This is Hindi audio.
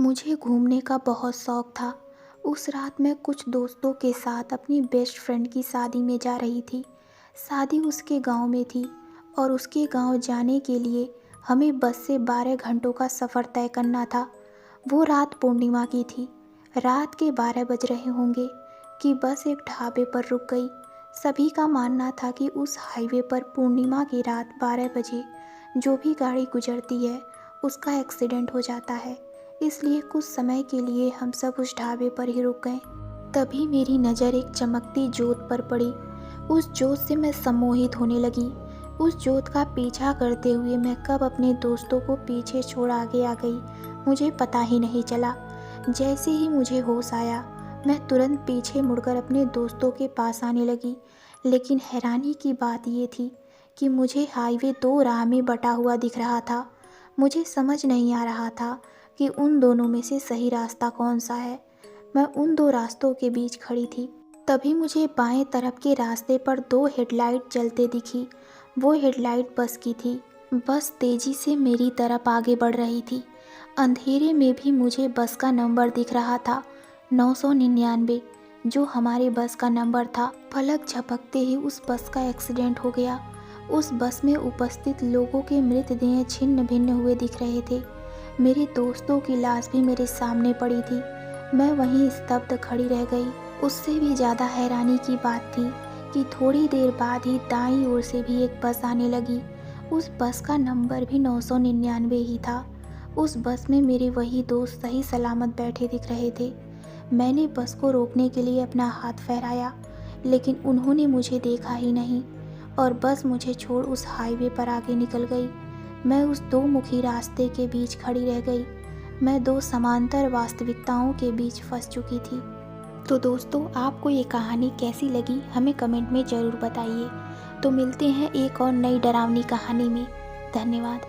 मुझे घूमने का बहुत शौक था। उस रात मैं कुछ दोस्तों के साथ अपनी बेस्ट फ्रेंड की शादी में जा रही थी। शादी उसके गांव में थी और उसके गांव जाने के लिए हमें बस से 12 घंटों का सफ़र तय करना था। वो रात पूर्णिमा की थी। रात के 12 बज रहे होंगे कि बस एक ढाबे पर रुक गई। सभी का मानना था कि उस हाईवे पर पूर्णिमा की रात 12 बजे जो भी गाड़ी गुजरती है उसका एक्सीडेंट हो जाता है। इसलिए कुछ समय के लिए हम सब उस ढाबे पर ही रुक गए। तभी मेरी नज़र एक चमकती जोत पर पड़ी। उस जोत से मैं सम्मोहित होने लगी। उस जोत का पीछा करते हुए मैं कब अपने दोस्तों को पीछे छोड़ आगे आ गई मुझे पता ही नहीं चला। जैसे ही मुझे होश आया मैं तुरंत पीछे मुड़कर अपने दोस्तों के पास आने लगी। लेकिन हैरानी की बात ये थी कि मुझे हाईवे 2 राह में बटा हुआ दिख रहा था। मुझे समझ नहीं आ रहा था कि उन दोनों में से सही रास्ता कौन सा है। मैं उन 2 रास्तों के बीच खड़ी थी। तभी मुझे बाएं तरफ के रास्ते पर 2 हेडलाइट जलते दिखी। वो हेडलाइट बस की थी। बस तेज़ी से मेरी तरफ आगे बढ़ रही थी। अंधेरे में भी मुझे बस का नंबर दिख रहा था 999, जो हमारे बस का नंबर था। पलक झपकते ही उस बस का एक्सीडेंट हो गया। उस बस में उपस्थित लोगों के मृतदेह छिन्न भिन्न हुए दिख रहे थे। मेरे दोस्तों की लाश भी मेरे सामने पड़ी थी। मैं वहीं स्तब्ध खड़ी रह गई। उससे भी ज़्यादा हैरानी की बात थी कि थोड़ी देर बाद ही दाईं ओर से भी एक बस आने लगी। उस बस का नंबर भी 999 ही था। उस बस में मेरे वही दोस्त सही सलामत बैठे दिख रहे थे। मैंने बस को रोकने के लिए अपना हाथ फहराया, लेकिन उन्होंने मुझे देखा ही नहीं और बस मुझे छोड़ उस हाईवे पर आगे निकल गई। मैं उस 2 मुखी रास्ते के बीच खड़ी रह गई। मैं 2 समांतर वास्तविकताओं के बीच फंस चुकी थी। तो दोस्तों, आपको ये कहानी कैसी लगी हमें कमेंट में ज़रूर बताइए। तो मिलते हैं एक और नई डरावनी कहानी में। धन्यवाद।